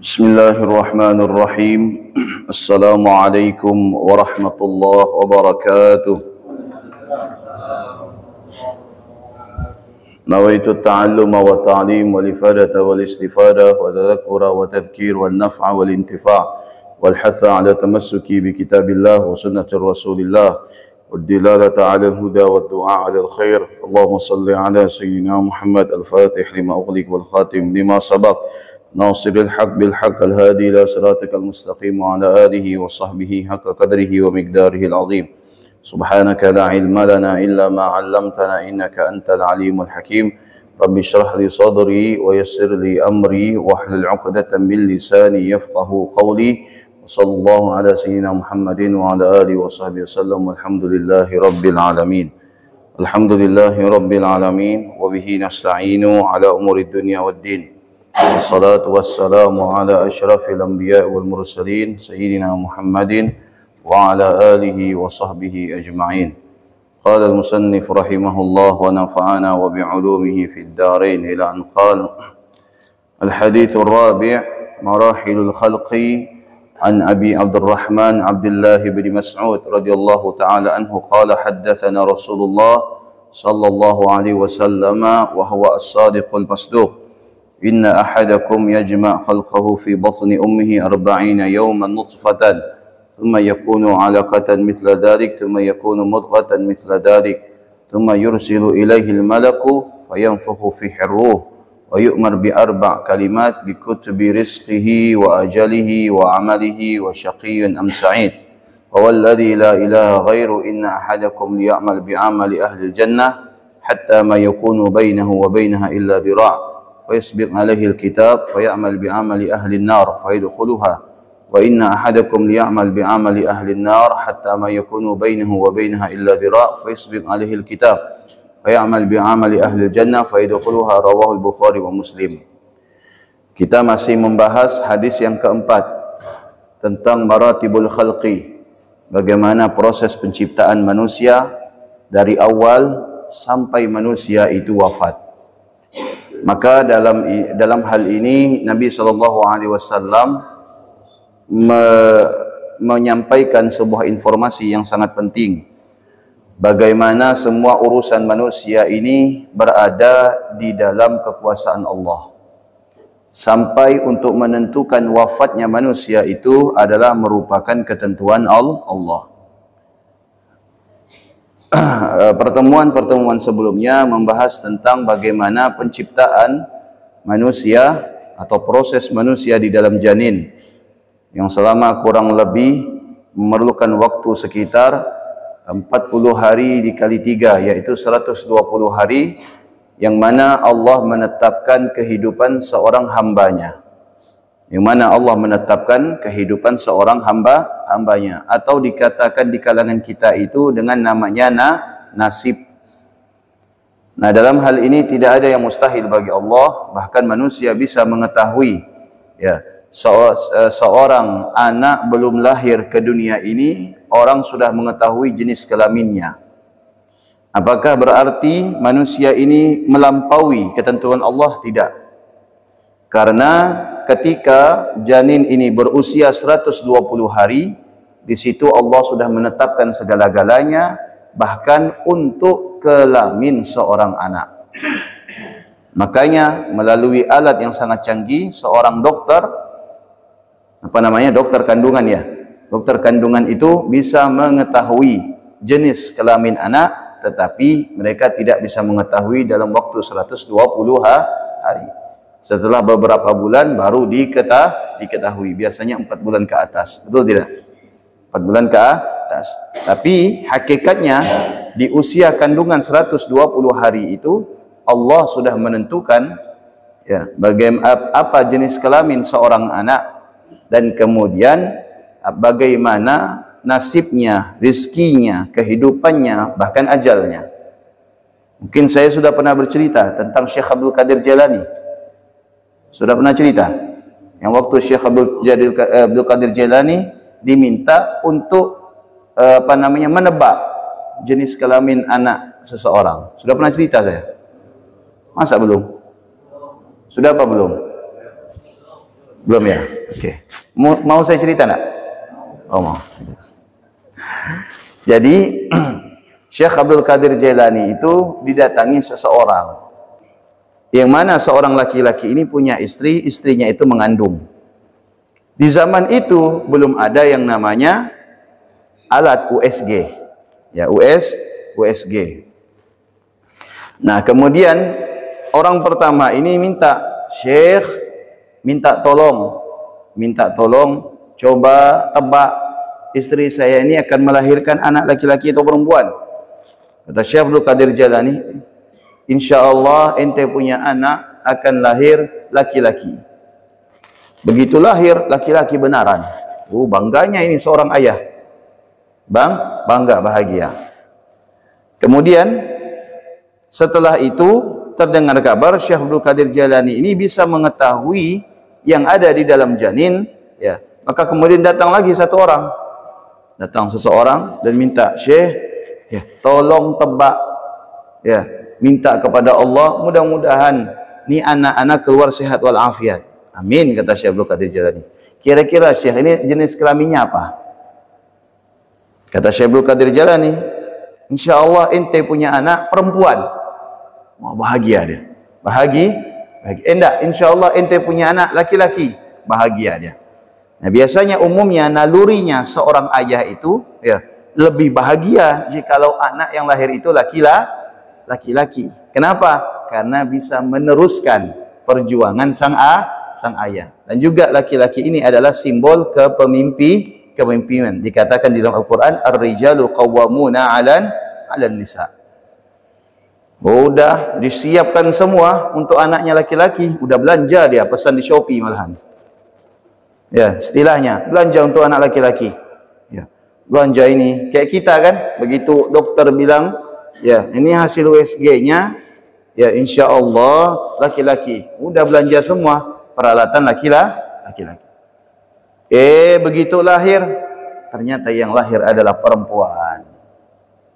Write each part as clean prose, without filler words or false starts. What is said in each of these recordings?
Bismillahirrahmanirrahim. Assalamualaikum warahmatullahi wabarakatuh. Nawaitu at-ta'alluma wa ta'lim wal ifadata wal istifada wa tadhakkura wa tadhkir wal naf'a wal intifa' wal hatha 'ala tamassuki bi kitabillah wa sunnati rasulillah wad dilalata 'ala al-huda wad du'a 'ala al-khair. Allahumma salli 'ala sayyidina Muhammad al-Fatih lima ughliq wal khatim lima sabaq. ناصر الحق بالحق الهادي إلى صراطك المستقيم وعلى آله وصحبه حق قدره ومقداره العظيم. سبحانك لا علم لنا إلا ما علمتنا إنك أنت العليم الحكيم. رب اشرح لي صدري ويسر لي أمري واحلل عقدة من لساني يفقه قولي. وصلى الله على سيدنا محمد وعلى آله وصحبه وسلم والحمد لله رب العالمين. الحمد لله رب العالمين وبه نستعين على أمور الدنيا والدين. Wassalatu wassalamu ala ashrafil anbiya wal mursalin sayyidina Muhammadin wa ala alihi wa sahbihi ajma'in. Qala al-musannif rahimahullah wa nafa'ana wa bi'ulumihi fid darain ila an qala al-hadith ar-rabi' marahilul khalqi an Abi Abdurrahman Abdullah bin Mas'ud radhiyallahu ta'ala anhu qala haddathana Rasulullah sallallahu alaihi wasallam wa huwa as-sadiqul masduq. إن أحدكم يجمع خلقه في بطن أمه 40 يوما نطفة ثم يكون علقة مثل ذلك ثم يكون مضغة مثل ذلك ثم يرسل إليه الملك فينفخ فيه الروح ويؤمر بأربع كلمات بكتب رزقه وأجله وعمله وشقي أم سعيد ووالذي لا إله غيره إن أحدكم ليعمل بعمل أهل الجنة حتى ما يكون بينه وبينها إلا ذراع فيسبق عليه الكتاب فيعمل بعمل أهل النار فيدخلها وإن أحدكم ليعمل بعمل أهل النار حتى ما يكون بينه وبينها إلا ذراع فيسبق عليه الكتاب فيعمل بعمل أهل الجنة فيدخلها رواه البخاري ومسلم. Kita masih membahas hadis yang keempat tentang maratibul khalqi, bagaimana proses penciptaan manusia dari awal sampai manusia itu wafat. Maka dalam hal ini Nabi SAW menyampaikan sebuah informasi yang sangat penting. Bagaimana semua urusan manusia ini berada di dalam kekuasaan Allah. Sampai untuk menentukan wafatnya manusia itu adalah merupakan ketentuan Allah. Pertemuan-pertemuan sebelumnya membahas tentang bagaimana penciptaan manusia atau proses manusia di dalam janin yang selama kurang lebih memerlukan waktu sekitar 40 hari dikali 3, yaitu 120 hari, yang mana Allah menetapkan kehidupan seorang hambanya. Yang mana Allah menetapkan kehidupan seorang hambanya, atau dikatakan di kalangan kita itu dengan namanya nasib. Nah, dalam hal ini tidak ada yang mustahil bagi Allah. Bahkan manusia bisa mengetahui, ya, seorang anak belum lahir ke dunia ini, orang sudah mengetahui jenis kelaminnya. Apakah berarti manusia ini melampaui ketentuan Allah? Tidak. Karena ketika janin ini berusia 120 hari, di situ Allah sudah menetapkan segala-galanya, bahkan untuk kelamin seorang anak. Makanya melalui alat yang sangat canggih, seorang dokter, dokter kandungan ya, dokter kandungan itu bisa mengetahui jenis kelamin anak, tetapi mereka tidak bisa mengetahui dalam waktu 120 hari. Setelah beberapa bulan baru diketahui. Biasanya 4 bulan ke atas. Betul tidak? 4 bulan ke atas. Tapi hakikatnya di usia kandungan 120 hari itu Allah sudah menentukan, ya, bagaimana apa jenis kelamin seorang anak, dan kemudian bagaimana nasibnya, rizkinya, kehidupannya, bahkan ajalnya. Mungkin saya sudah pernah bercerita tentang Syekh Abdul Qadir Jailani. Sudah pernah cerita yang waktu Syekh Abdul Qadir Jailani diminta untuk menebak jenis kelamin anak seseorang. Sudah pernah cerita saya? Masa belum? Sudah apa belum? Belum ya? Oke. Mau saya cerita enggak? Oh, mau. Jadi Syekh Abdul Qadir Jailani itu didatangi seseorang, yang mana seorang laki-laki ini punya istri, istrinya itu mengandung. Di zaman itu belum ada yang namanya alat USG, ya USG. Nah kemudian orang pertama ini minta, Syekh minta tolong coba tebak istri saya ini akan melahirkan anak laki-laki atau perempuan. Kata Syekh Abdul Qadir Jailani, insya Allah ente punya anak akan lahir laki-laki. Begitu lahir laki-laki benaran, bangganya ini seorang ayah, bangga, bahagia. Kemudian setelah itu terdengar kabar Syekh Abdul Qadir Jailani ini bisa mengetahui yang ada di dalam janin, ya. Maka kemudian datang lagi seseorang dan minta, Syekh, ya, tolong tebak, ya, minta kepada Allah mudah-mudahan ni anak-anak keluar sehat walafiat. Amin, kata Syekh Abdul Qadir Jailani. Kira-kira Syekh ini jenis kelaminnya apa? Kata Syekh Abdul Qadir Jailani, insya Allah ente punya anak perempuan. Wah, bahagia dia. Bahagia. Enggak, insya Allah ente punya anak laki-laki. Bahagia dia. Nah, biasanya umumnya nalurinya seorang ayah itu, ya, lebih bahagia jikalau anak yang lahir itu laki-laki. Kenapa? Karena bisa meneruskan perjuangan sang ayah. Dan juga laki-laki ini adalah simbol kepemimpinan. Dikatakan di dalam Al-Quran, Ar-rijalu qawwamuna 'alan nisa. Udah disiapkan semua untuk anaknya laki-laki, udah belanja dia, pesan di Shopee malahan. Ya, istilahnya belanja untuk anak laki-laki. Ya, belanja ini kayak kita kan, begitu dokter bilang, ya, ini hasil USG-nya, ya, insya Allah laki-laki. Udah belanja semua peralatan laki-laki. Begitu lahir, ternyata yang lahir adalah perempuan.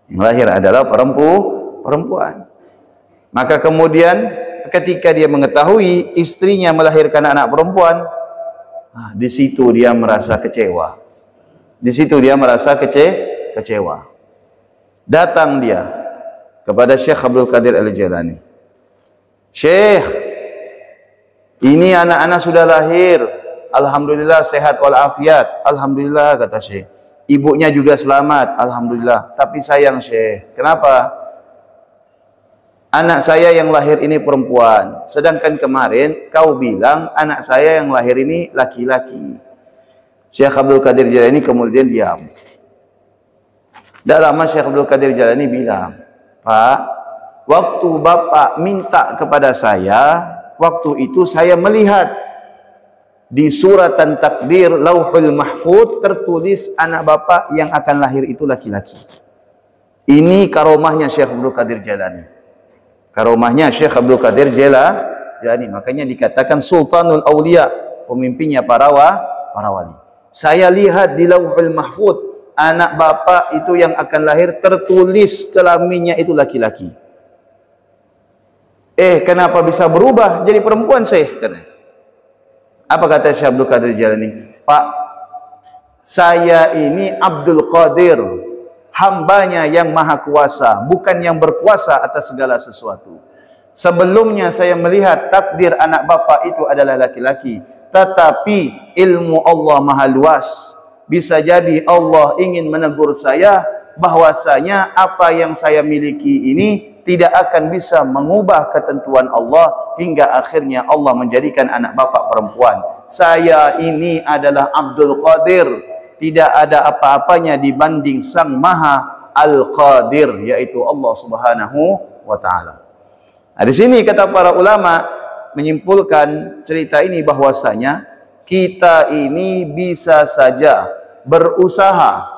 Yang lahir adalah perempuan. Maka kemudian ketika dia mengetahui istrinya melahirkan anak perempuan, di situ dia merasa kecewa. Kecewa. Datang dia kepada Syekh Abdul Qadir Al-Jailani. Syekh, ini anak-anak sudah lahir. Alhamdulillah sehat walafiat. Alhamdulillah, kata Syekh. Ibunya juga selamat. Alhamdulillah. Tapi sayang Syekh, kenapa? Anak saya yang lahir ini perempuan, sedangkan kemarin kau bilang anak saya yang lahir ini laki-laki. Syekh Abdul Qadir Jailani kemudian diam. Tidak lama Syekh Abdul Qadir Jailani bilang, Pak, waktu Bapak minta kepada saya, waktu itu saya melihat di suratan takdir Lauhul Mahfuz tertulis anak Bapak yang akan lahir itu laki-laki. Ini karomahnya Syekh Abdul Qadir Jailani. Karomahnya Syekh Abdul Qadir Jailani, makanya dikatakan Sultanul Aulia, pemimpinnya para wali. Saya lihat di Lauhul Mahfuz, anak Bapak itu yang akan lahir tertulis kelaminnya itu laki-laki. Kenapa bisa berubah jadi perempuan, Syekh? Apa kata Syekh Abdul Qadir Jailani? Pak, saya ini Abdul Qadir, hambanya yang maha kuasa, bukan yang berkuasa atas segala sesuatu. Sebelumnya saya melihat takdir anak Bapak itu adalah laki-laki, tetapi ilmu Allah maha luas. Bisa jadi Allah ingin menegur saya bahwasanya apa yang saya miliki ini tidak akan bisa mengubah ketentuan Allah hingga akhirnya Allah menjadikan anak Bapak perempuan. Saya ini adalah Abdul Qadir, tidak ada apa-apanya dibanding Sang Maha Al-Qadir, yaitu Allah Subhanahu wa Ta'ala. Nah, di sini kata para ulama menyimpulkan cerita ini bahwasanya kita ini bisa saja berusaha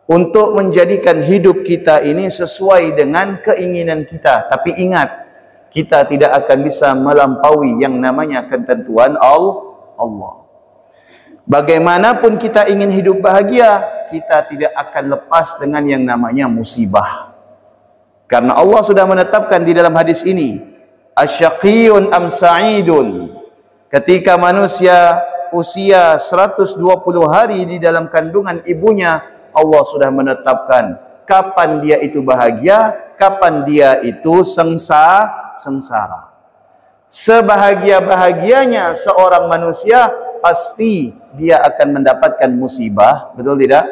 untuk menjadikan hidup kita ini sesuai dengan keinginan kita. Tapi ingat, kita tidak akan bisa melampaui yang namanya ketentuan Allah. Bagaimanapun kita ingin hidup bahagia, kita tidak akan lepas dengan yang namanya musibah. Karena Allah sudah menetapkan di dalam hadis ini, asyaqiyun am sa'idun, Ketika manusia usia 120 hari di dalam kandungan ibunya, Allah sudah menetapkan kapan dia itu bahagia, kapan dia itu sengsara. Sebahagia-bahagianya seorang manusia, pasti dia akan mendapatkan musibah, betul tidak?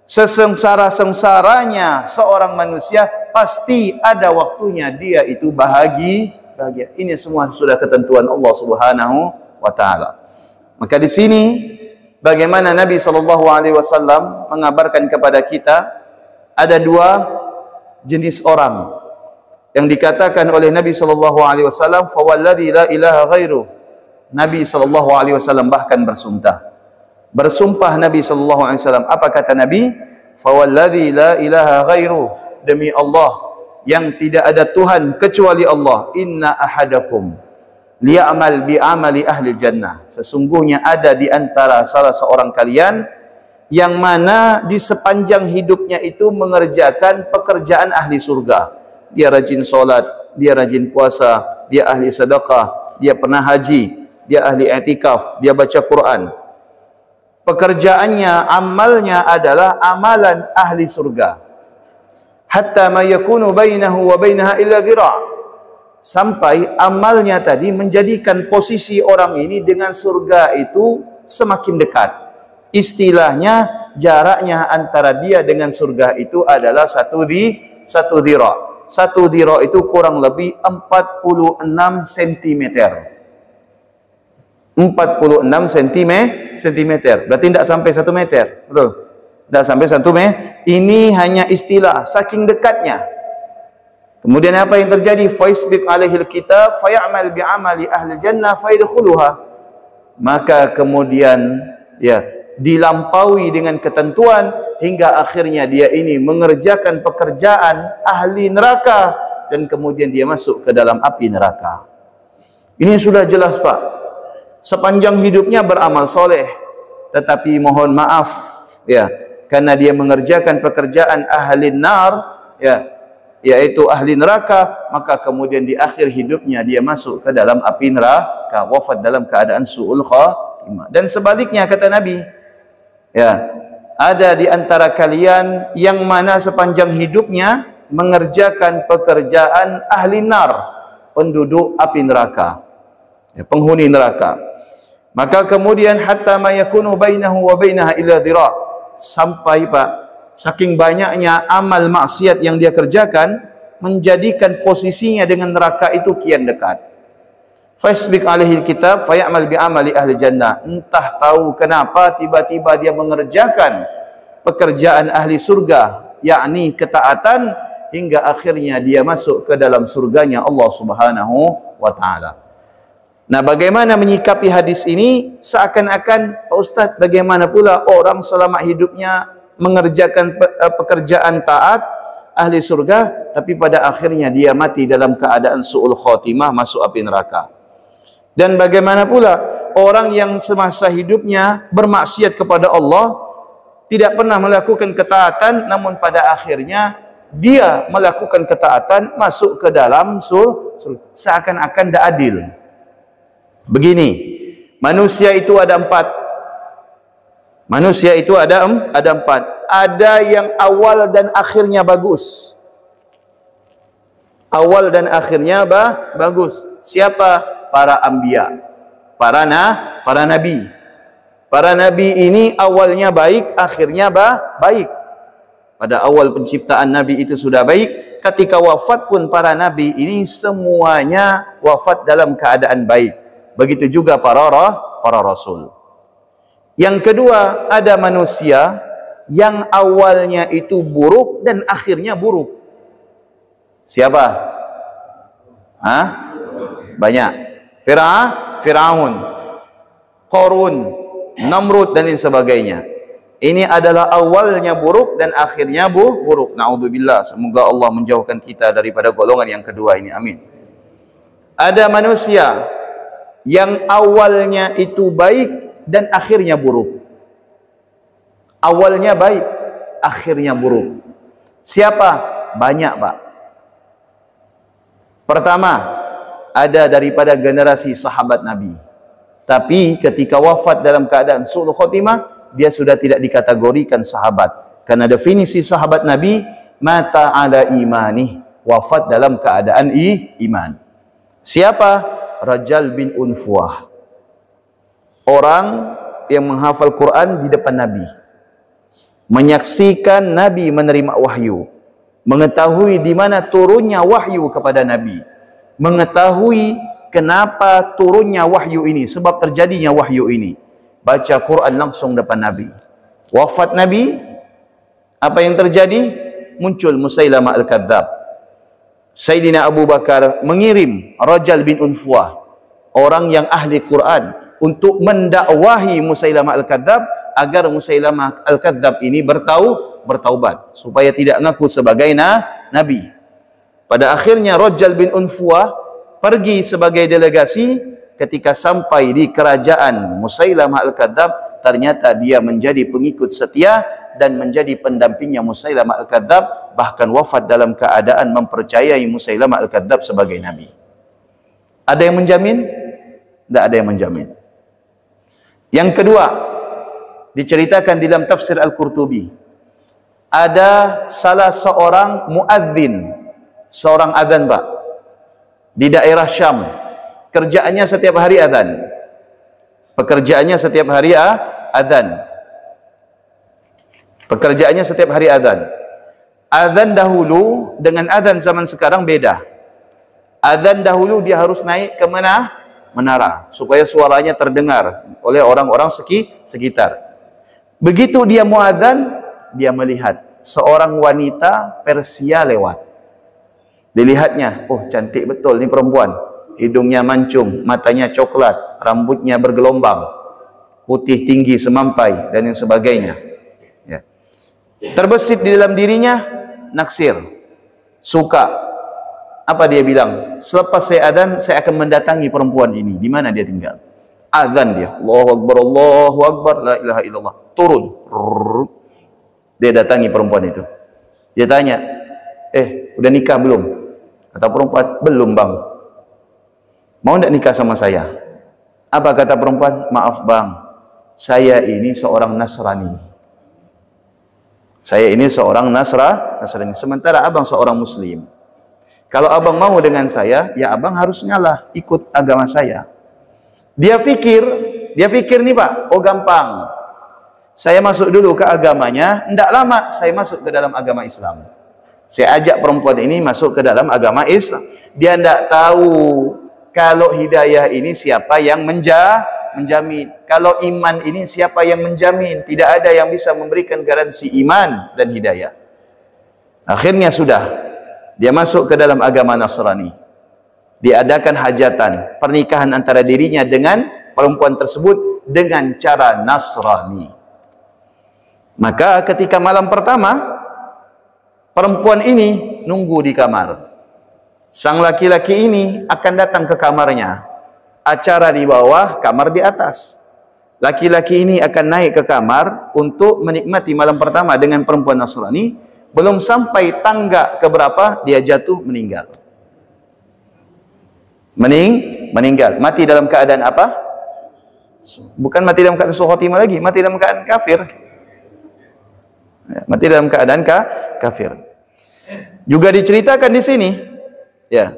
Sesengsara-sengsaranya seorang manusia, pasti ada waktunya dia itu bahagia. Ini semua sudah ketentuan Allah Subhanahu wa taala. Maka di sini bagaimana Nabi SAW mengabarkan kepada kita ada dua jenis orang yang dikatakan oleh Nabi SAW, fawalladzi la ilaha ghairu. Nabi SAW bahkan bersumpah Nabi SAW. Apa kata Nabi? Fawalladzi la ilaha ghairu, demi Allah yang tidak ada Tuhan kecuali Allah, inna ahadakum li'amal bi'amali ahli jannah, sesungguhnya ada di antara salah seorang kalian yang mana di sepanjang hidupnya itu mengerjakan pekerjaan ahli surga. Dia rajin solat, dia rajin puasa, dia ahli sedekah, dia pernah haji, dia ahli i'tikaf, dia baca Quran. Pekerjaannya, amalnya adalah amalan ahli surga. Hatta ma yakunu bainahu wa bainaha illa dhira', sampai amalnya tadi menjadikan posisi orang ini dengan surga itu semakin dekat. Istilahnya jaraknya antara dia dengan surga itu adalah satu dhira'. Satu dhira' itu kurang lebih 46 cm. 46 cm. Berarti tidak sampai 1 meter. Betul? Tidak sampai 1 meter. Ini hanya istilah, saking dekatnya. Kemudian apa yang terjadi? Faisbiq alaihil kitab fay'amal bi'amali ahli jannah fayadkhuluha. Maka kemudian ya dilampaui dengan ketentuan hingga akhirnya dia ini mengerjakan pekerjaan ahli neraka dan kemudian dia masuk ke dalam api neraka. Ini sudah jelas, Pak. Sepanjang hidupnya beramal soleh, tetapi mohon maaf ya, karena dia mengerjakan pekerjaan ahli nar, ya, yaitu ahli neraka, maka kemudian di akhir hidupnya dia masuk ke dalam api neraka, wafat dalam keadaan su'ul khatimah. Dan sebaliknya kata Nabi, ya, ada di antara kalian yang mana sepanjang hidupnya mengerjakan pekerjaan ahli nar, penduduk api neraka, ya, penghuni neraka. Maka kemudian hatta ma yakunu bainahu wa bainaha illa dhira', sampai Pak, saking banyaknya amal maksiat yang dia kerjakan menjadikan posisinya dengan neraka itu kian dekat. Fasbiq alaihi kitab fayamal bi'amali ahli jannah. Entah tahu kenapa tiba-tiba dia mengerjakan pekerjaan ahli surga, yakni ketaatan, hingga akhirnya dia masuk ke dalam surganya Allah Subhanahu wa taala. Nah, bagaimana menyikapi hadis ini? Seakan-akan, Pak Ustadz, bagaimana pula orang selama hidupnya mengerjakan pekerjaan taat ahli surga, tapi pada akhirnya dia mati dalam keadaan su'ul khotimah, masuk api neraka. Dan bagaimana pula orang yang semasa hidupnya bermaksiat kepada Allah, tidak pernah melakukan ketaatan, namun pada akhirnya dia melakukan ketaatan, masuk ke dalam surga. Seakan-akan tidak adil. Begini, manusia itu ada 4. Manusia itu ada 4. Ada yang awal dan akhirnya bagus. Awal dan akhirnya bagus. Siapa? Para anbiya, para nabi. Para nabi ini awalnya baik, akhirnya baik. Pada awal penciptaan nabi itu sudah baik. Ketika wafat pun para nabi ini semuanya wafat dalam keadaan baik. Begitu juga para rasul. Yang kedua, ada manusia yang awalnya itu buruk dan akhirnya buruk. Siapa? Banyak. Fir'aun, Qarun, Namrud dan lain sebagainya. Ini adalah awalnya buruk dan akhirnya buruk. Na'udzubillah. Semoga Allah menjauhkan kita daripada golongan yang kedua ini. Amin. Ada manusia yang awalnya itu baik dan akhirnya buruk. Awalnya baik, akhirnya buruk. Siapa? Banyak, Pak. Pertama, ada daripada generasi sahabat Nabi. Tapi ketika wafat dalam keadaan su'ul khotimah, dia sudah tidak dikategorikan sahabat. Karena definisi sahabat Nabi, mata ala imani, wafat dalam keadaan iman. Siapa? Rajal bin Unfuah. Orang yang menghafal Quran di depan Nabi, menyaksikan Nabi menerima wahyu, mengetahui di mana turunnya wahyu kepada Nabi, mengetahui kenapa turunnya wahyu ini, sebab terjadinya wahyu ini. Baca Quran langsung depan Nabi. Wafat Nabi, apa yang terjadi? Muncul Musailamah Al-Kadzab. Sayyidina Abu Bakar mengirim Rajal bin Unfuah, orang yang ahli Quran, untuk mendakwahi Musailamah Al-Kadzab agar Musailamah Al-Kadzab ini bertaubat supaya tidak ngaku sebagai nabi. Pada akhirnya Rajal bin Unfuah pergi sebagai delegasi. Ketika sampai di kerajaan Musailamah Al-Kadzab, ternyata dia menjadi pengikut setia dan menjadi pendampingnya Musailamah Al-Kadzab, bahkan wafat dalam keadaan mempercayai Musailamah Al-Kadzab sebagai nabi. Ada yang menjamin? Tidak ada yang menjamin. Yang kedua, diceritakan di dalam tafsir Al-Qurtubi, ada salah seorang muadzin, seorang adzan, Pak, di daerah Syam. Kerjaannya setiap hari adzan. Pekerjaannya setiap hari adzan. Pekerjaannya setiap hari adzan. Adzan dahulu dengan adzan zaman sekarang beda. Adzan dahulu dia harus naik ke mana? Menara, supaya suaranya terdengar oleh orang-orang sekitar. Begitu dia muadzan, dia melihat seorang wanita Persia lewat. Dilihatnya, oh cantik betul ni perempuan. Hidungnya mancung, matanya coklat, rambutnya bergelombang, putih tinggi semampai, dan yang sebagainya. Ya. Terbesit di dalam dirinya, naksir, suka. Apa dia bilang? Selepas saya adzan, saya akan mendatangi perempuan ini. Di mana dia tinggal? Adzan dia. Allahu Akbar, Allahu Akbar, la ilaha illallah. Turun. Dia datangi perempuan itu. Dia tanya, udah nikah belum? Kata perempuan, belum bang. Mau tidak nikah sama saya? Apa kata perempuan? Maaf bang, saya ini seorang Nasrani. Saya ini seorang Nasrani. Sementara abang seorang Muslim. Kalau abang mau dengan saya, ya abang harus ngalah, ikut agama saya. Dia fikir nih Pak, oh gampang. Saya masuk dulu ke agamanya, tidak lama saya masuk ke dalam agama Islam. Saya ajak perempuan ini masuk ke dalam agama Islam. Dia tidak tahu kalau hidayah ini siapa yang menjamin. Kalau iman ini siapa yang menjamin. Tidak ada yang bisa memberikan garansi iman dan hidayah. Akhirnya sudah. Dia masuk ke dalam agama Nasrani. Diadakan hajatan, pernikahan antara dirinya dengan perempuan tersebut dengan cara Nasrani. Maka ketika malam pertama, perempuan ini nunggu di kamar. Sang laki-laki ini akan datang ke kamarnya. Acara di bawah, kamar di atas. Laki-laki ini akan naik ke kamar untuk menikmati malam pertama dengan perempuan Nasrani. Belum sampai tangga keberapa, dia jatuh meninggal. Meninggal. Mati dalam keadaan apa? Bukan mati dalam keadaan su'ul khotimah lagi, mati dalam keadaan kafir. Mati dalam keadaan kafir. Juga diceritakan di sini, ya.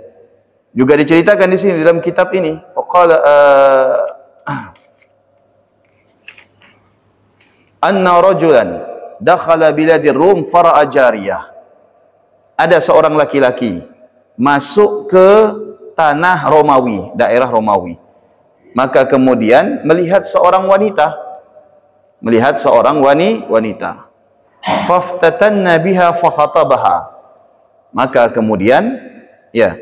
Juga diceritakan di sini dalam kitab ini. Waqala anna rajulan dakhala biladir Rum fara'a jariyah. Ada seorang laki-laki masuk ke tanah Romawi, daerah Romawi. Maka kemudian melihat seorang wanita. Faftatanna biha fakhatabaha. Maka kemudian ya,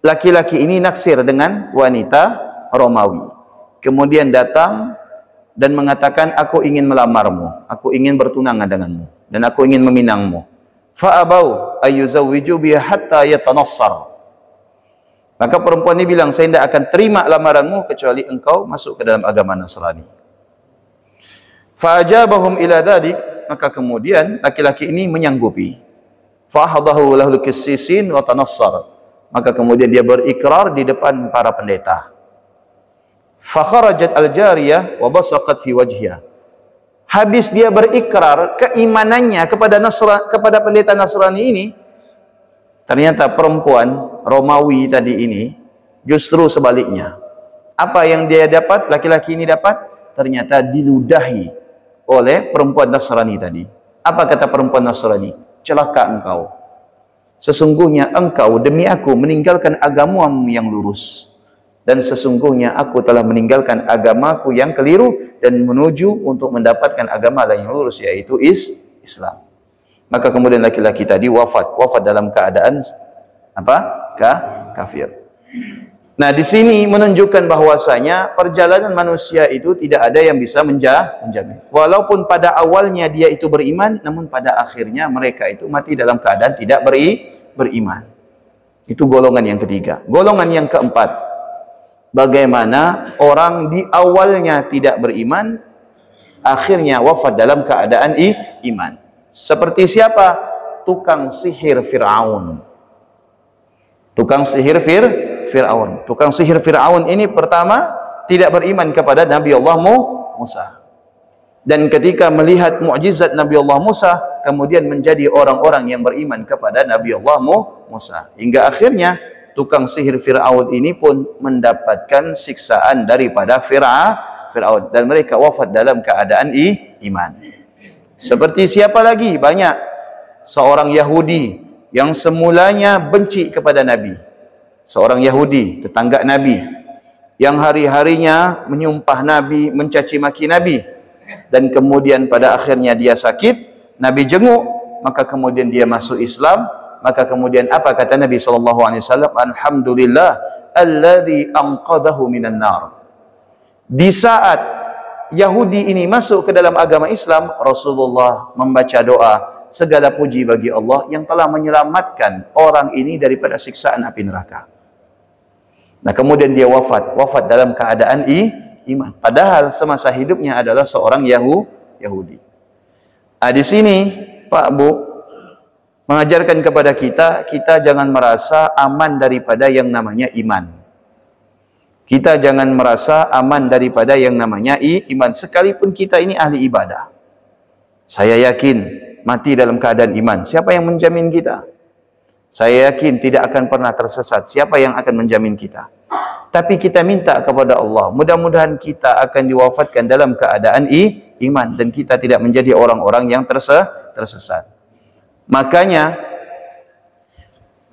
laki-laki ini naksir dengan wanita Romawi. Kemudian datang dan mengatakan, aku ingin melamarmu, aku ingin bertunangan denganmu, dan aku ingin meminangmu. Fa'abau ayyuzawwiju biha hatta yatanassar. Maka perempuan ini bilang, saya tidak akan terima lamaranmu kecuali engkau masuk ke dalam agama Nasrani. Fa'ajabahum ila dhadik. Maka kemudian laki-laki ini menyanggupi. Fa'ahadahu lahul kissisin wa tanassar. Maka kemudian dia berikrar di depan para pendeta. Fakharajat al-jariyah wa basaqat fi wajhiha. Habis dia berikrar keimanannya kepada pendeta Nasrani ini, ternyata perempuan Romawi tadi ini justru sebaliknya. Apa yang dia dapat, laki-laki ini dapat, ternyata diludahi oleh perempuan Nasrani tadi. Apa kata perempuan Nasrani? Celaka engkau. Sesungguhnya engkau demi aku meninggalkan agamamu yang lurus. Dan sesungguhnya aku telah meninggalkan agamaku yang keliru dan menuju untuk mendapatkan agama yang lurus, yaitu Islam. Maka kemudian laki-laki tadi wafat dalam keadaan apa? Kafir. Nah, di sini menunjukkan bahwasanya perjalanan manusia itu tidak ada yang bisa menjamin. Walaupun pada awalnya dia itu beriman, namun pada akhirnya mereka itu mati dalam keadaan tidak beriman. Itu golongan yang ketiga. Golongan yang keempat, bagaimana orang di awalnya tidak beriman, akhirnya wafat dalam keadaan iman. Seperti siapa? Tukang sihir Fir'aun. Tukang sihir Fir'aun. Tukang sihir Fir'aun ini pertama tidak beriman kepada Nabi Allah Musa. Dan ketika melihat mukjizat Nabi Allah Musa, kemudian menjadi orang-orang yang beriman kepada Nabi Allah Musa. Hingga akhirnya tukang sihir Fir'aun ini pun mendapatkan siksaan daripada Fir'aun. Dan mereka wafat dalam keadaan iman. Seperti siapa lagi? Banyak. Seorang Yahudi yang semulanya benci kepada Nabi. Seorang Yahudi, tetangga Nabi, yang hari-harinya menyumpah Nabi, mencaci maki Nabi. Dan kemudian pada akhirnya dia sakit, Nabi jenguk, maka kemudian dia masuk Islam. Maka kemudian apa kata Nabi SAW? Alhamdulillah alladhi anqadhahu minan nar. Di saat Yahudi ini masuk ke dalam agama Islam, Rasulullah membaca doa, segala puji bagi Allah yang telah menyelamatkan orang ini daripada siksaan api neraka. Nah, kemudian dia wafat dalam keadaan iman. Padahal semasa hidupnya adalah seorang Yahudi. Di sini Pak Bu mengajarkan kepada kita jangan merasa aman daripada yang namanya iman. Kita jangan merasa aman daripada yang namanya iman, sekalipun kita ini ahli ibadah. Saya yakin mati dalam keadaan iman. Siapa yang menjamin kita? Saya yakin tidak akan pernah tersesat. Siapa yang akan menjamin kita? Tapi kita minta kepada Allah, mudah-mudahan kita akan diwafatkan dalam keadaan iman dan kita tidak menjadi orang-orang yang tersesat. Makanya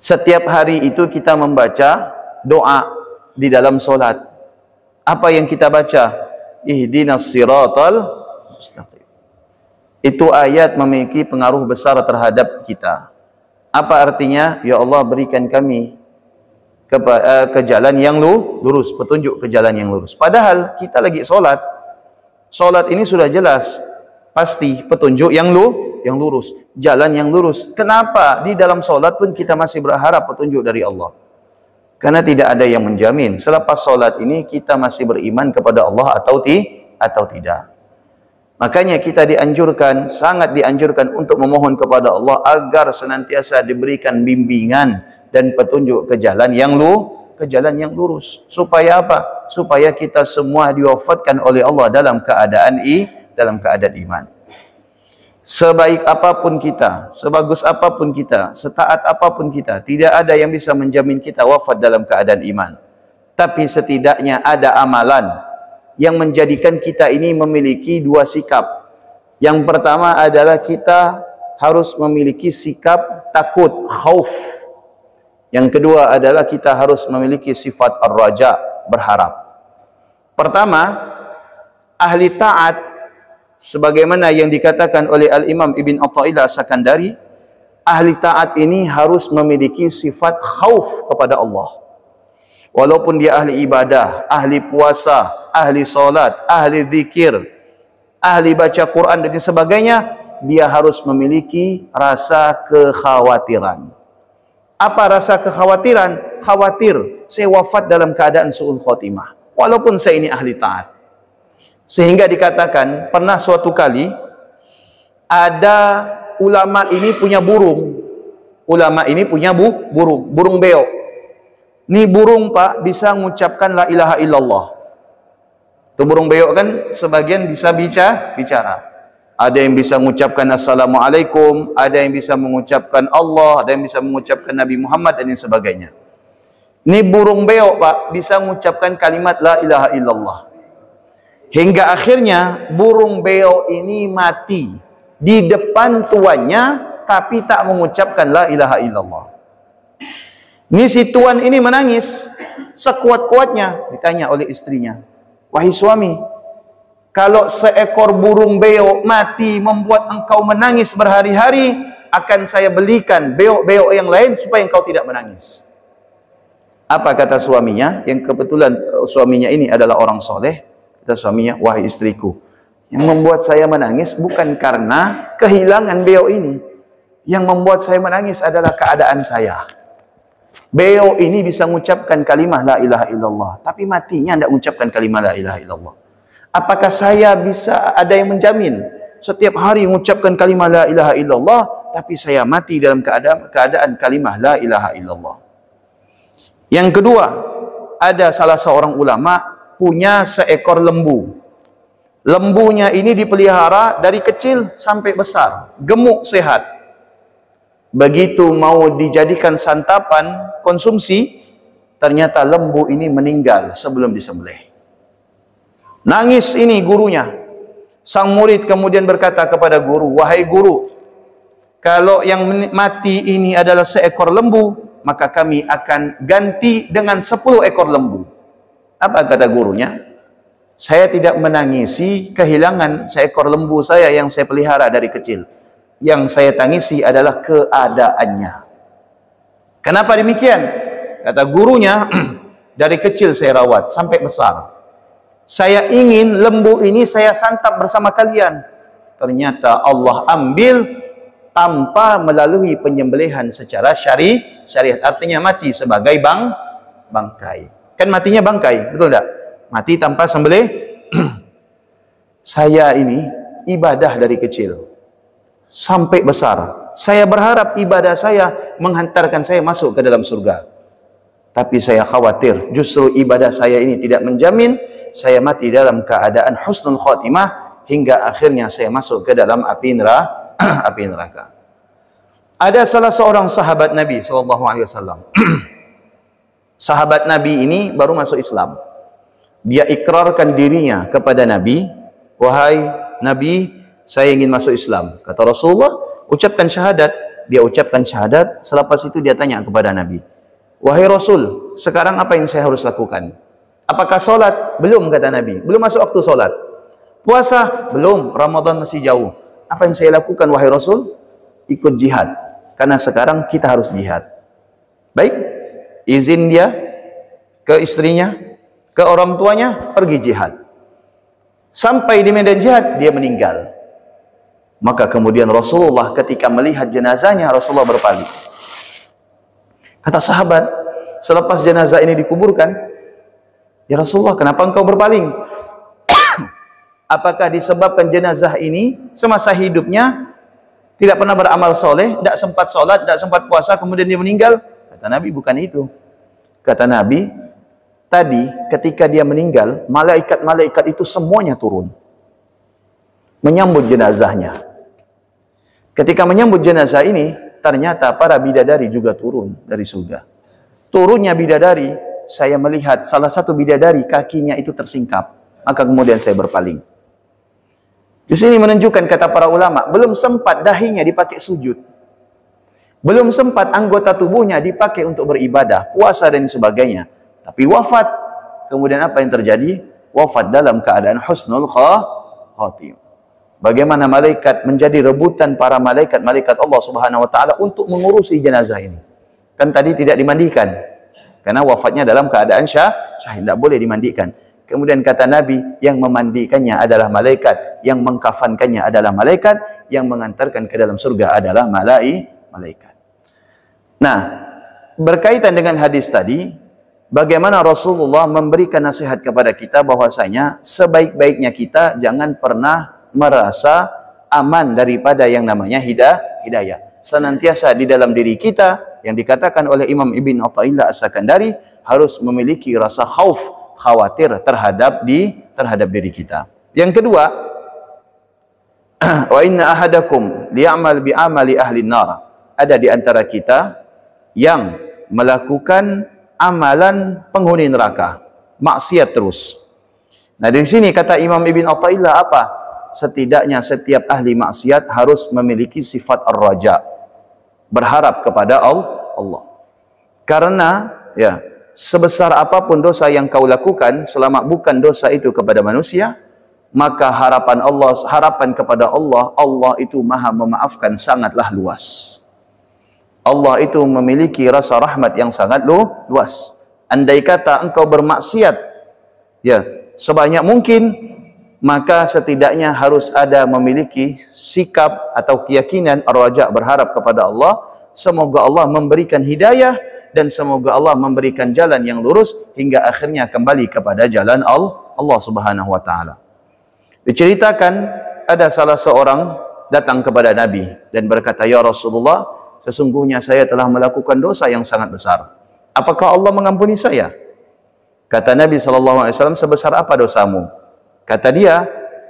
setiap hari itu kita membaca doa di dalam solat. Apa yang kita baca? Ihdinas siratal mustaqim. Itu ayat memiliki pengaruh besar terhadap kita. Apa artinya? Ya Allah, berikan kami ke jalan yang lurus, petunjuk ke jalan yang lurus. Padahal kita lagi solat. Solat ini sudah jelas, pasti petunjuk yang lurus, jalan yang lurus. Kenapa di dalam solat pun kita masih berharap petunjuk dari Allah? Karena tidak ada yang menjamin selepas solat ini kita masih beriman kepada Allah atau tidak. Makanya kita dianjurkan, sangat dianjurkan untuk memohon kepada Allah agar senantiasa diberikan bimbingan dan petunjuk ke jalan yang lurus. Supaya apa? Supaya kita semua diwafatkan oleh Allah dalam keadaan iman. Sebaik apapun kita, sebagus apapun kita, setaat apapun kita, tidak ada yang bisa menjamin kita wafat dalam keadaan iman. Tapi setidaknya ada amalan yang menjadikan kita ini memiliki dua sikap. Yang pertama adalah kita harus memiliki sikap takut, khauf. Yang kedua adalah kita harus memiliki sifat ar-raja, berharap. Pertama, ahli taat, sebagaimana yang dikatakan oleh Al-Imam Ibn Athaillah As-Sakandari, ahli taat ini harus memiliki sifat khauf kepada Allah. Walaupun dia ahli ibadah, ahli puasa, ahli solat, ahli zikir, ahli baca Quran dan sebagainya, dia harus memiliki rasa kekhawatiran. Apa rasa kekhawatiran? Khawatir saya wafat dalam keadaan su'ul khotimah, walaupun saya ini ahli taat. Sehingga dikatakan pernah suatu kali ada ulama ini punya burung. Ulama ini punya burung beo. Ini burung Pak bisa mengucapkan la ilaha illallah. Itu burung beo kan sebagian bisa bicara. Ada yang bisa mengucapkan Assalamualaikum, ada yang bisa mengucapkan Allah, ada yang bisa mengucapkan Nabi Muhammad dan sebagainya. Ini burung beo Pak, bisa mengucapkan kalimat la ilaha illallah. Hingga akhirnya burung beo ini mati di depan tuannya, tapi tak mengucapkan la ilaha illallah. Ini si tuan ini menangis sekuat-kuatnya. Ditanya oleh istrinya, wahai suami, kalau seekor burung beo mati membuat engkau menangis berhari-hari, akan saya belikan beo-beo yang lain supaya engkau tidak menangis. Apa kata suaminya? Yang kebetulan suaminya ini adalah orang soleh. Kata suaminya, wahai istriku, yang membuat saya menangis bukan karena kehilangan beo ini. Yang membuat saya menangis adalah keadaan saya. Beo ini bisa mengucapkan kalimah la ilaha illallah, tapi matinya tidak mengucapkan kalimah la ilaha illallah. Apakah saya bisa, ada yang menjamin setiap hari mengucapkan kalimah la ilaha illallah, tapi saya mati dalam keadaan kalimah la ilaha illallah? Yang kedua, ada salah seorang ulama punya seekor lembu. Lembunya ini dipelihara dari kecil sampai besar, gemuk, sehat. Begitu mau dijadikan santapan konsumsi, ternyata lembu ini meninggal sebelum disembelih. Nangis ini gurunya. Sang murid kemudian berkata kepada guru, wahai guru, kalau yang mati ini adalah seekor lembu, maka kami akan ganti dengan 10 ekor lembu. Apa kata gurunya? Saya tidak menangisi kehilangan seekor lembu saya yang saya pelihara dari kecil. Yang saya tangisi adalah keadaannya. Kenapa demikian? Kata gurunya, dari kecil saya rawat sampai besar. Saya ingin lembu ini saya santap bersama kalian. Ternyata Allah ambil tanpa melalui penyembelihan secara syariat. Artinya mati sebagai bangkai. Kan matinya bangkai, betul tak? Mati tanpa sembelih. Saya ini ibadah dari kecil sampai besar. Saya berharap ibadah saya menghantarkan saya masuk ke dalam surga. Tapi saya khawatir justru ibadah saya ini tidak menjamin saya mati dalam keadaan husnul khotimah hingga akhirnya saya masuk ke dalam api neraka. Ada salah seorang sahabat Nabi SAW. Sahabat Nabi ini baru masuk Islam. Dia ikrarkan dirinya kepada Nabi, wahai Nabi, saya ingin masuk Islam. Kata Rasulullah, ucapkan syahadat. Dia ucapkan syahadat. Selepas itu dia tanya kepada Nabi, wahai Rasul, sekarang apa yang saya harus lakukan? Apakah solat? Belum, kata Nabi. Belum masuk waktu solat. Puasa? Belum, Ramadan masih jauh. Apa yang saya lakukan, wahai Rasul? Ikut jihad. Karena sekarang kita harus jihad. Baik. Izin dia ke istrinya, ke orang tuanya, pergi jihad. Sampai di medan jihad, dia meninggal. Maka kemudian Rasulullah ketika melihat jenazahnya, Rasulullah berpaling. Kata sahabat, selepas jenazah ini dikuburkan, ya Rasulullah, kenapa engkau berpaling? Apakah disebabkan jenazah ini semasa hidupnya tidak pernah beramal soleh, tidak sempat sholat, tidak sempat puasa, kemudian dia meninggal? Kata Nabi, bukan itu. Kata Nabi, tadi ketika dia meninggal, malaikat-malaikat itu semuanya turun menyambut jenazahnya. Ketika menyambut jenazah ini, ternyata para bidadari juga turun dari surga. Turunnya bidadari, saya melihat salah satu bidadari kakinya itu tersingkap. Maka kemudian saya berpaling. Di sini menunjukkan kata para ulama, belum sempat dahinya dipakai sujud. Belum sempat anggota tubuhnya dipakai untuk beribadah, puasa dan sebagainya. Tapi wafat. Kemudian apa yang terjadi? Wafat dalam keadaan husnul khatimah. Bagaimana malaikat menjadi rebutan para malaikat Allah Subhanahu wa taala untuk mengurusi jenazah ini. Kan tadi tidak dimandikan. Karena wafatnya dalam keadaan syahid, tidak boleh dimandikan. Kemudian kata Nabi, yang memandikannya adalah malaikat, yang mengkafankannya adalah malaikat, yang mengantarkan ke dalam surga adalah malaikat. Nah, berkaitan dengan hadis tadi, bagaimana Rasulullah memberikan nasihat kepada kita bahwasanya sebaik-baiknya kita jangan pernah merasa aman daripada yang namanya hidayah. Senantiasa di dalam diri kita, yang dikatakan oleh Imam Ibn Athaillah As-Sakandari, harus memiliki rasa khauf, khawatir terhadap diri kita. Yang kedua, wa inna ahadakum liya'mal bi'amali ahli nar. Ada di antara kita yang melakukan amalan penghuni neraka, maksiat terus. Nah, di sini kata Imam Ibn Athaillah apa? Setidaknya setiap ahli maksiat harus memiliki sifat ar-raja, berharap kepada Allah. Karena ya, sebesar apapun dosa yang kau lakukan, selama bukan dosa itu kepada manusia, maka harapan kepada Allah, Allah itu maha memaafkan, sangatlah luas. Allah itu memiliki rasa rahmat yang sangat luas. Andai kata engkau bermaksiat ya sebanyak mungkin, maka setidaknya harus ada memiliki sikap atau keyakinan ar-raja, berharap kepada Allah, semoga Allah memberikan hidayah dan semoga Allah memberikan jalan yang lurus hingga akhirnya kembali kepada jalan Allah Subhanahu wa taala. Diceritakan ada salah seorang datang kepada Nabi dan berkata, "Ya Rasulullah, sesungguhnya saya telah melakukan dosa yang sangat besar. Apakah Allah mengampuni saya?" Kata Nabi SAW, "Sebesar apa dosamu?" Kata dia,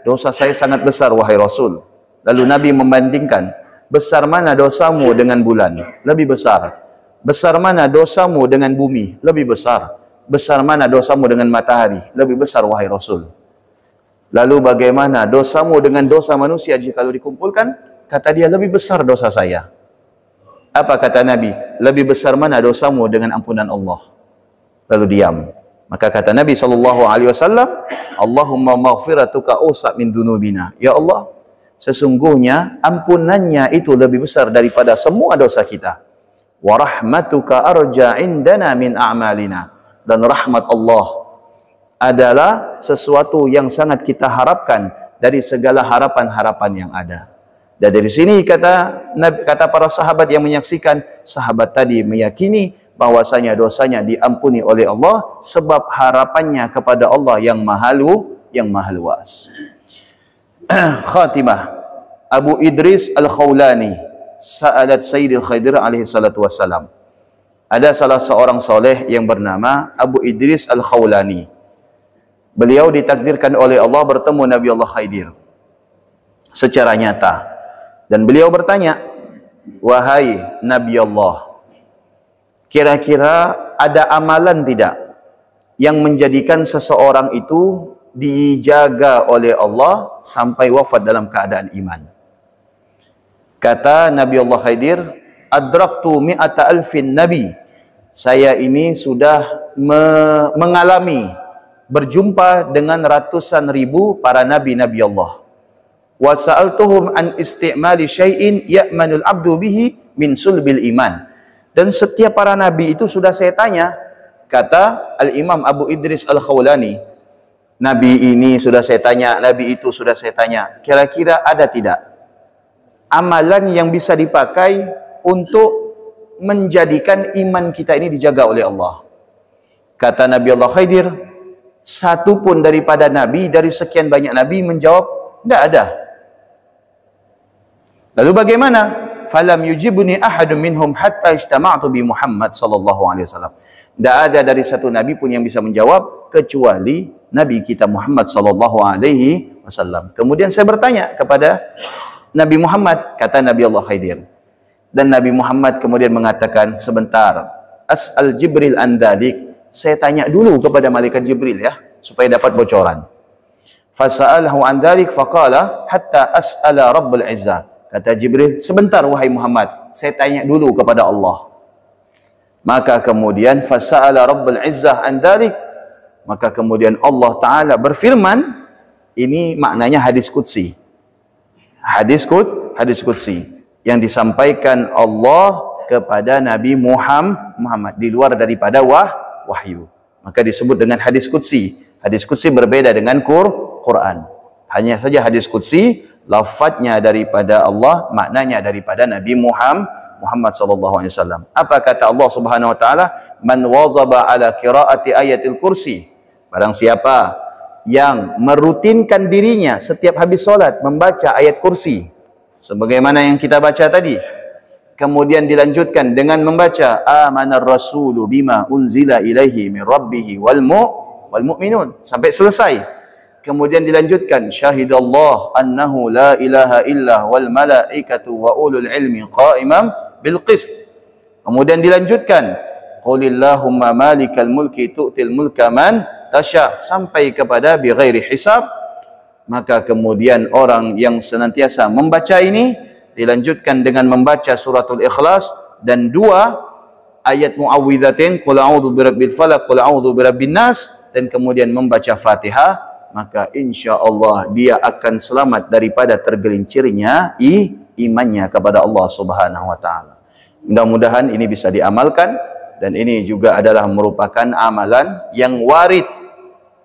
"Dosa saya sangat besar, wahai Rasul." Lalu Nabi membandingkan, besar mana dosamu dengan bulan? Lebih besar. Besar mana dosamu dengan bumi? Lebih besar. Besar mana dosamu dengan matahari? Lebih besar, wahai Rasul. Lalu bagaimana dosamu dengan dosa manusia jika dikumpulkan? Kata dia, lebih besar dosa saya. Apa kata Nabi? Lebih besar mana dosamu dengan ampunan Allah? Lalu diam. Maka kata Nabi SAW, Allahumma maghfiratuka awsa' min dunubina. Ya Allah, sesungguhnya ampunannya itu lebih besar daripada semua dosa kita. Wa rahmatuka arja indana min a'malina. Dan rahmat Allah adalah sesuatu yang sangat kita harapkan dari segala harapan-harapan yang ada. Dan dari sini kata para sahabat yang menyaksikan, sahabat tadi meyakini bahwasanya dosanya diampuni oleh Allah sebab harapannya kepada Allah yang maha luas. Khatimah, Abu Idris Al-Khawlani sa'alat Sayyidil Khidir alaihi salatu wassalam. Ada salah seorang soleh yang bernama Abu Idris Al-Khawlani. Beliau ditakdirkan oleh Allah bertemu Nabi Allah Khidir secara nyata. Dan beliau bertanya, "Wahai Nabi Allah, kira-kira ada amalan tidak yang menjadikan seseorang itu dijaga oleh Allah sampai wafat dalam keadaan iman?" Kata Nabi Allah Khidir, "Adraktu mi'ata alfin nabi." Saya ini sudah mengalami, berjumpa dengan ratusan ribu para nabi-nabi Allah. Wa sa'altuhum an istimali syai'in ya'manul abdu bihi min sulbil iman. Dan setiap para nabi itu sudah saya tanya, kata Al-Imam Abu Idris Al-Khawlani, nabi ini sudah saya tanya, nabi itu sudah saya tanya, kira-kira ada tidak amalan yang bisa dipakai untuk menjadikan iman kita ini dijaga oleh Allah? Kata Nabi Allah Khidir, satu pun daripada nabi dari sekian banyak nabi menjawab, tidak ada. Lalu bagaimana? Falam yujibuni ahadun minhum hatta ijtama'tu bi Muhammad sallallahu alaihi wasallam. Tidak ada dari satu nabi pun yang bisa menjawab kecuali nabi kita Muhammad sallallahu alaihi wasallam. Kemudian saya bertanya kepada Nabi Muhammad, kata Nabi Allah Khidir. Dan Nabi Muhammad kemudian mengatakan, sebentar, as'al Jibril an dalik. Saya tanya dulu kepada malaikat Jibril ya, supaya dapat bocoran. Fasa'alahu an dalik faqala hatta as'ala Rabbul Izzah. Kata Jibril, sebentar wahai Muhammad, saya tanya dulu kepada Allah. Maka kemudian fasa'ala Rabbul Izzah an dalik. Maka kemudian Allah Ta'ala berfirman, ini maknanya hadis qudsi. Hadis qudsi yang disampaikan Allah kepada Nabi Muhammad di luar daripada wahyu. Maka disebut dengan hadis qudsi. Hadis qudsi berbeda dengan Quran. Hanya saja hadis qudsi lafadznya daripada Allah, maknanya daripada Nabi Muhammad sallallahu alaihi wasallam. Apa kata Allah Subhanahu wa taala? Man wazaba ala qiraati ayatil kursi. Barang siapa yang merutinkan dirinya setiap habis solat membaca ayat kursi sebagaimana yang kita baca tadi, kemudian dilanjutkan dengan membaca amanar rasulu bima unzila ilaihi min rabbih wal wal mu'minun sampai selesai. Kemudian dilanjutkan syahidallah annahu la ilaha illa wal malaikatu wa ulul ilmi qa'imam bil qist. Kemudian dilanjutkan qulillahumma malikal mulki tu'til mulka man tasya sampai kepada bi ghairi hisab. Maka kemudian orang yang senantiasa membaca ini dilanjutkan dengan membaca suratul Ikhlas dan 2 ayat muawwidzatain qul a'udzu birabbil falaq qul a'udzu birabbin nas dan kemudian membaca Fatihah, maka insyaallah dia akan selamat daripada tergelincirnya imannya kepada Allah Subhanahu wa taala. Mudah-mudahan ini bisa diamalkan dan ini juga adalah merupakan amalan yang warid.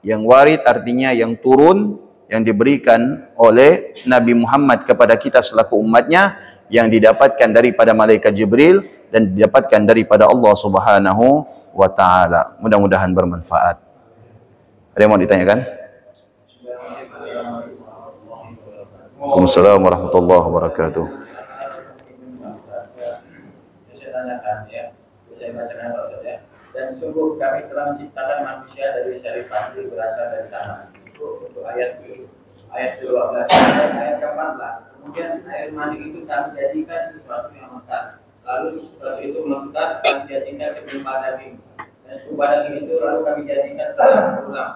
Yang warid artinya yang turun, yang diberikan oleh Nabi Muhammad kepada kita selaku umatnya, yang didapatkan daripada malaikat Jibril dan didapatkan daripada Allah Subhanahu wa taala. Mudah-mudahan bermanfaat. Ada yang mau ditanyakan? Waalaikumsalam warahmatullahi wabarakatuh. Saya tanyakan ya, saya bacakan Pak Ustaz ya. Dan sungguh kami telah menciptakan manusia dari syarifah berasal dari tanah. Untuk ayat 12 dan ayat 14. Kemudian air mani itu kami jadikan sesuatu yang mekar. Lalu sesuatu itu mekar kami jadikan serupa daging. Dan serupa daging itu lalu kami jadikan tulang berulang.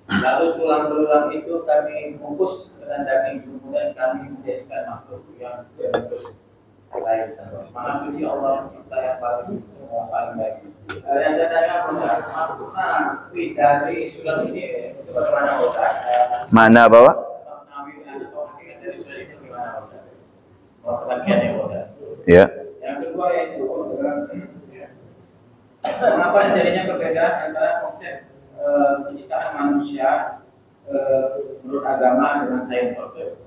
Lalu tulang berulang itu kami bungkus dengan daging. Kemudian kami menjadikan makhluk yang berbentuk lain. Maha Suci Allah Pencipta yang paling baik. Yang saya tanya makna dari surat ini itu bagaimana Ustaz? Mana bawa? Ya. Yang kedua yaitu mengapa terjadinya perbedaan antara konsep penciptaan manusia menurut agama dengan sains konsep?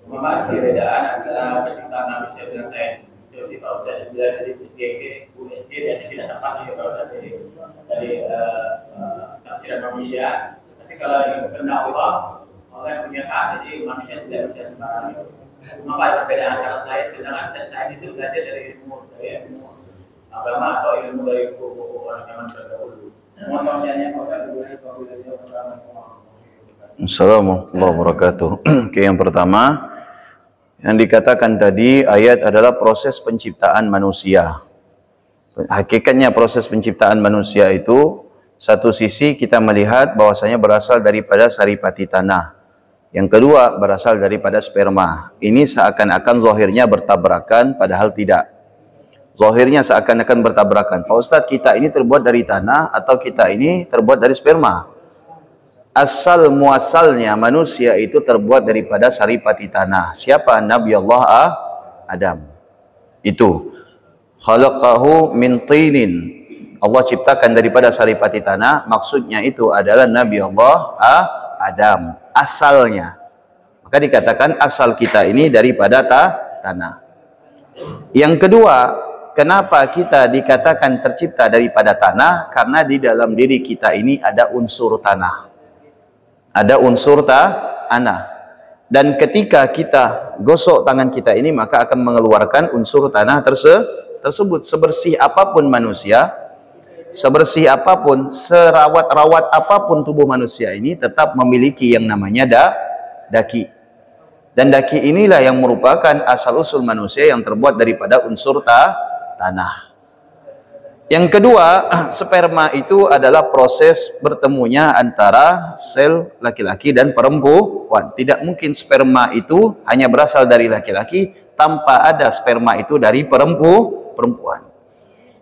Mengapa perbedaan antara penciptaan manusia dengan sains? Seperti Pak Ustaz bilang dari USG biasanya tidak tepat ya Pak Ustaz dari tafsiran manusia. Tapi kalau ini kehendak Allah punya hak, jadi manusia tidak bisa sembarangan. Mengapa ada perbedaan antara sains, sedangkan sains itu belajar dari ilmu agama atau ilmu dari orang zaman terdahulu. Mohon tausiahnya Pak Ustaz. Assalamualaikum warahmatullahi wabarakatuh. Oke, yang pertama yang dikatakan tadi ayat adalah proses penciptaan manusia. Hakikatnya proses penciptaan manusia itu satu sisi kita melihat bahwasanya berasal daripada saripati tanah. Yang kedua berasal daripada sperma. Ini seakan-akan zahirnya bertabrakan padahal tidak. Zahirnya seakan-akan bertabrakan. Pak Ustadz, kita ini terbuat dari tanah atau kita ini terbuat dari sperma? Asal muasalnya manusia itu terbuat daripada saripati tanah. Siapa? Nabi Allah Adam. Itu khalaqahu min tinin. Allah ciptakan daripada saripati tanah. Maksudnya itu adalah Nabi Allah Adam. Asalnya. Maka dikatakan asal kita ini daripada tanah. Yang kedua, kenapa kita dikatakan tercipta daripada tanah? Karena di dalam diri kita ini ada unsur tanah. Ada unsur tanah. Dan ketika kita gosok tangan kita ini, maka akan mengeluarkan unsur tanah tersebut. Sebersih apapun manusia, sebersih apapun, serawat-rawat apapun tubuh manusia ini, tetap memiliki yang namanya daki. Dan daki inilah yang merupakan asal-usul manusia yang terbuat daripada unsur tanah. Yang kedua, sperma itu adalah proses bertemunya antara sel laki-laki dan perempuan. Tidak mungkin sperma itu hanya berasal dari laki-laki tanpa ada sperma itu dari perempuan.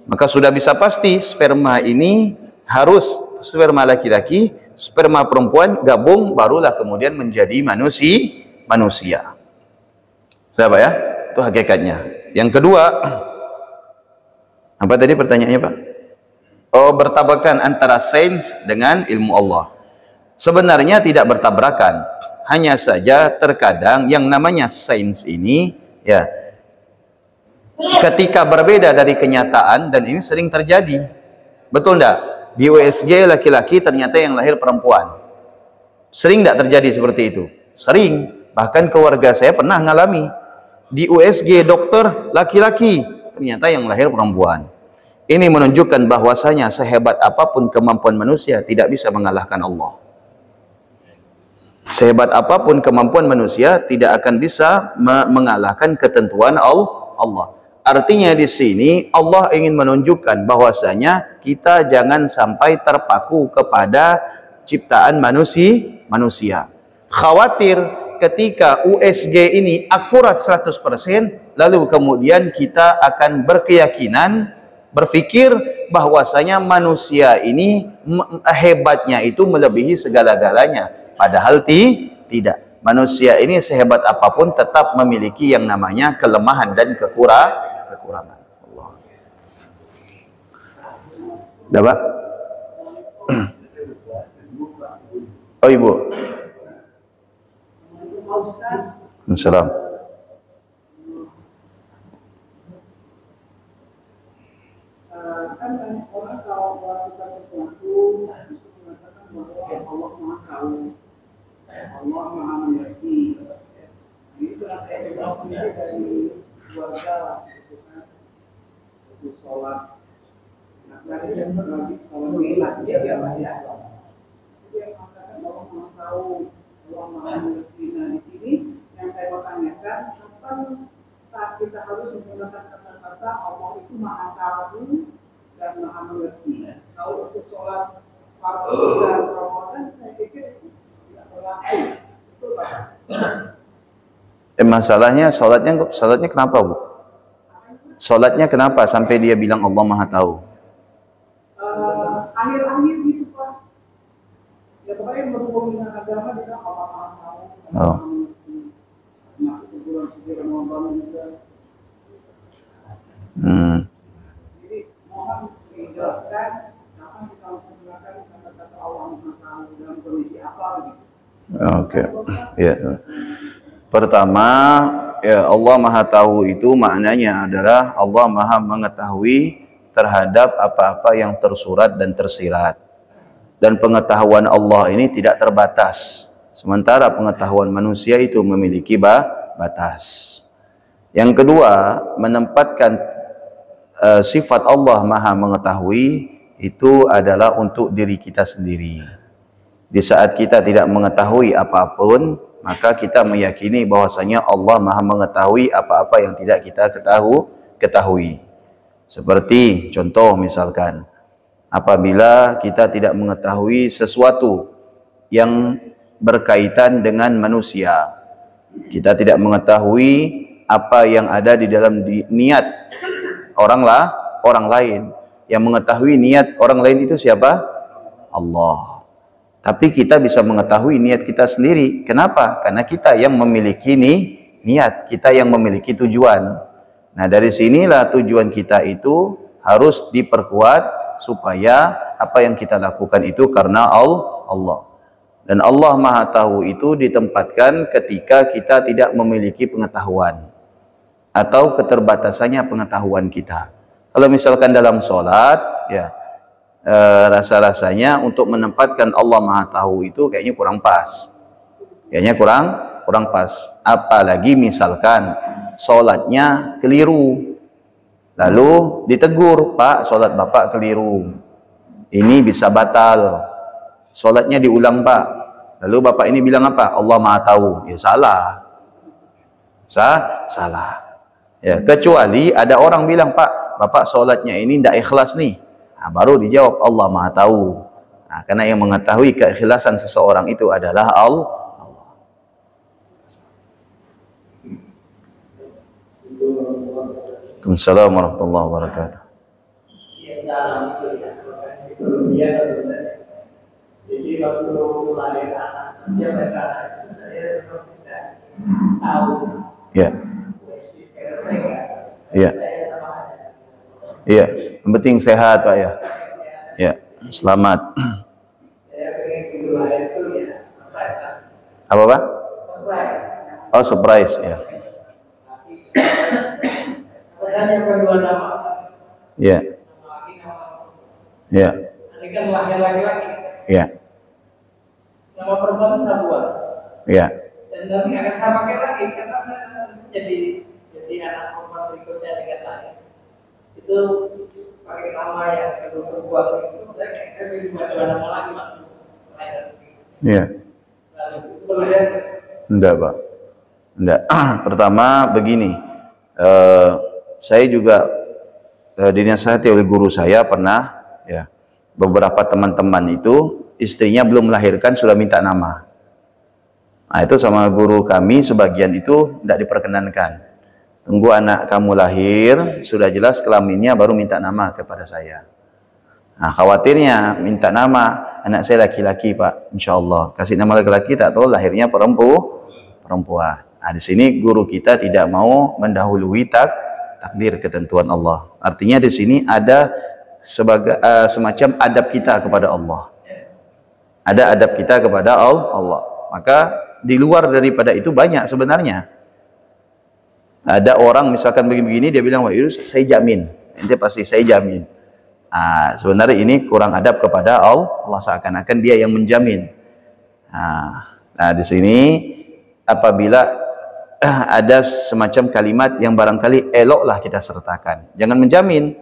Maka sudah bisa pasti sperma ini harus sperma laki-laki, sperma perempuan gabung barulah kemudian menjadi manusia. Siapa ya? Itu hakikatnya. Yang kedua, apa tadi pertanyaannya Pak? Oh, bertabrakan antara sains dengan ilmu Allah. Sebenarnya tidak bertabrakan. Hanya saja terkadang yang namanya sains ini ya ketika berbeda dari kenyataan, dan ini sering terjadi. Betul enggak? Di USG laki-laki ternyata yang lahir perempuan. Sering enggak terjadi seperti itu? Sering. Bahkan keluarga saya pernah ngalami. Di USG dokter laki-laki, ternyata yang lahir perempuan. Ini menunjukkan bahwasanya sehebat apapun kemampuan manusia tidak bisa mengalahkan Allah. Sehebat apapun kemampuan manusia tidak akan bisa mengalahkan ketentuan Allah. Artinya di sini Allah ingin menunjukkan bahwasanya kita jangan sampai terpaku kepada ciptaan manusia. Khawatir ketika USG ini akurat 100%, lalu kemudian kita akan berpikir bahwasanya manusia ini hebatnya itu melebihi segala-galanya. Padahal tidak. Manusia ini sehebat apapun tetap memiliki yang namanya kelemahan dan kekurangan. Allah. Dah, Pak? Oh, Ibu. Assalamualaikum. Kan banyak orang kalau melakukan sesuatu mengatakan bahwa Allah Maha Tahu, Allah Maha Mengerti. Jadi itu saya juga punya dari keluarga, itu sholat. Nah, dari yang lagi sholat di masjid ya, Pak ya. Itu yang mengatakan Allah Maha Tahu, Allah Maha Mengerti. Nah, di sini yang saya mau tanyakan, kapan saat kita harus menggunakan kata-kata Allah itu Maha Tahu dan Maha Mengerti. Kalau untuk sholat fardu dan Ramadan, saya pikir tidak berlaku. Betul, Pak? Masalahnya sholatnya kenapa, Bu? Sholatnya kenapa sampai dia bilang Allah Maha Tahu? Akhir-akhir gitu, Pak. Ya kemarin berhubung dengan agama dia Allah Maha Tahu dan Maha Mengerti. Masuk ke bulan suci Ramadan juga. Jadi mohon dijelaskan kapan kita menggunakan kata-kata Allah Maha Tahu dalam kondisi apa begitu. Oke. Ya. Pertama, ya Allah Maha Tahu itu maknanya adalah Allah Maha mengetahui terhadap apa-apa yang tersurat dan tersirat. Dan pengetahuan Allah ini tidak terbatas. Sementara pengetahuan manusia itu memiliki batas. Yang kedua, menempatkan sifat Allah Maha mengetahui itu adalah untuk diri kita sendiri. Di saat kita tidak mengetahui apapun, maka kita meyakini bahwasanya Allah Maha mengetahui apa-apa yang tidak kita ketahui. Seperti contoh misalkan, apabila kita tidak mengetahui sesuatu yang berkaitan dengan manusia, kita tidak mengetahui apa yang ada di dalam niat orang lain. Yang mengetahui niat orang lain itu siapa? Allah. Tapi kita bisa mengetahui niat kita sendiri. Kenapa? Karena kita yang memiliki niat, kita yang memiliki tujuan. Nah, dari sinilah tujuan kita itu harus diperkuat supaya apa yang kita lakukan itu karena Allah. Dan Allah Maha Tahu itu ditempatkan ketika kita tidak memiliki pengetahuan atau keterbatasannya pengetahuan kita. Kalau misalkan dalam sholat, ya rasa-rasanya untuk menempatkan Allah Maha Tahu itu kayaknya kurang pas. Kayaknya kurang pas. Apalagi misalkan sholatnya keliru, lalu ditegur, Pak, sholat Bapak keliru, ini bisa batal, sholatnya diulang, Pak. Lalu Bapak ini bilang apa? Allah Maha Tahu. Ya salah. Salah. Ya, kecuali ada orang bilang, Pak, Bapak sholatnya ini tidak ikhlas nih. Nah, baru dijawab Allah Maha Tahu. Nah, karena yang mengetahui keikhlasan seseorang itu adalah Allah. Waalaikumsalam warahmatullahi wabarakatuh. Jadi waktu lahir anak, siapa saya tahu. Ya. Iya. Iya, yang penting sehat, Pak ya. Ya, selamat. Apa, Pak? Oh, surprise ya. Iya. Iya. Ini kan lahir laki-laki. Iya. Nama perempuan Sabuan. Iya. Dan nanti akan saya pakai lagi karena saya jadi anak perempuan berikutnya dengan lahir. Itu pakai nama yang berbuat itu, saya juga nama lagi masuk. Iya. Enggak, Pak. Enggak. Pertama begini, saya juga dinasihati oleh guru saya pernah, ya, beberapa teman-teman itu istrinya belum melahirkan sudah minta nama. Nah, itu sama guru kami sebagian itu tidak diperkenankan. Tunggu anak kamu lahir, sudah jelas kelaminnya baru minta nama kepada saya. Nah, khawatirnya minta nama, anak saya laki-laki, Pak. Insya Allah kasih nama laki-laki, tak tahu lahirnya perempuan. Nah, di sini guru kita tidak mau mendahului takdir ketentuan Allah. Artinya di sini ada sebagai semacam adab kita kepada Allah. Ada adab kita kepada Allah. Maka di luar daripada itu banyak sebenarnya. Ada orang misalkan begini-begini, dia bilang, wah Yunus, saya jamin. Ente pasti saya jamin. Nah, sebenarnya ini kurang adab kepada Allah, seakan-akan dia yang menjamin. Nah, di sini apabila ada semacam kalimat yang barangkali eloklah kita sertakan. Jangan menjamin.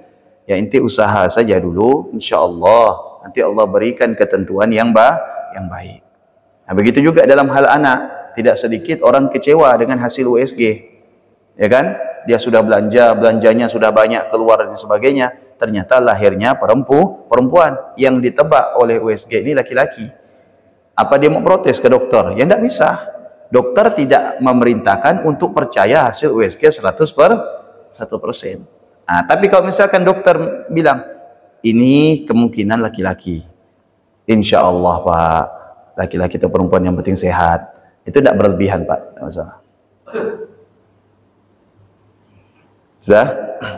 Ya, ente usaha saja dulu, insya Allah nanti Allah berikan ketentuan yang baik. Nah, begitu juga dalam hal anak, tidak sedikit orang kecewa dengan hasil USG. Ya kan, dia sudah belanjanya sudah banyak keluar dan sebagainya, ternyata lahirnya perempuan, yang ditebak oleh USG ini laki-laki. Apa dia mau protes ke dokter? Ya tidak bisa. Dokter tidak memerintahkan untuk percaya hasil USG 100%. Nah, tapi kalau misalkan dokter bilang ini kemungkinan laki-laki, insya Allah Pak, laki-laki atau perempuan yang penting sehat, itu tidak berlebihan Pak, tidak masalah. Sudah,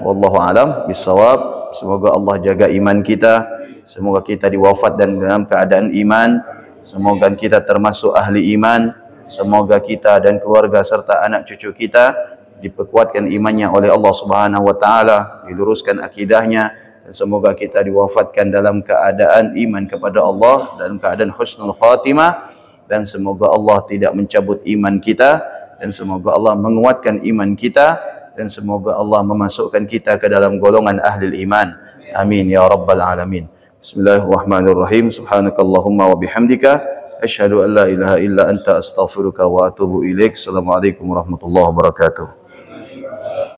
wallahu alam bisawab. Semoga Allah jaga iman kita, semoga kita diwafat dan dalam keadaan iman, semoga kita termasuk ahli iman, semoga kita dan keluarga serta anak cucu kita diperkuatkan imannya oleh Allah Subhanahu wa taala, diluruskan akidahnya, dan semoga kita diwafatkan dalam keadaan iman kepada Allah, dalam keadaan husnul khatimah, dan semoga Allah tidak mencabut iman kita, dan semoga Allah menguatkan iman kita, dan semoga Allah memasukkan kita ke dalam golongan ahli iman. Amin ya rabbal alamin. Bismillahirrahmanirrahim. Subhanakallahumma wa bihamdika asyhadu an la ilaha illa anta astaghfiruka wa atubu ilaik. Assalamualaikum warahmatullahi wabarakatuh.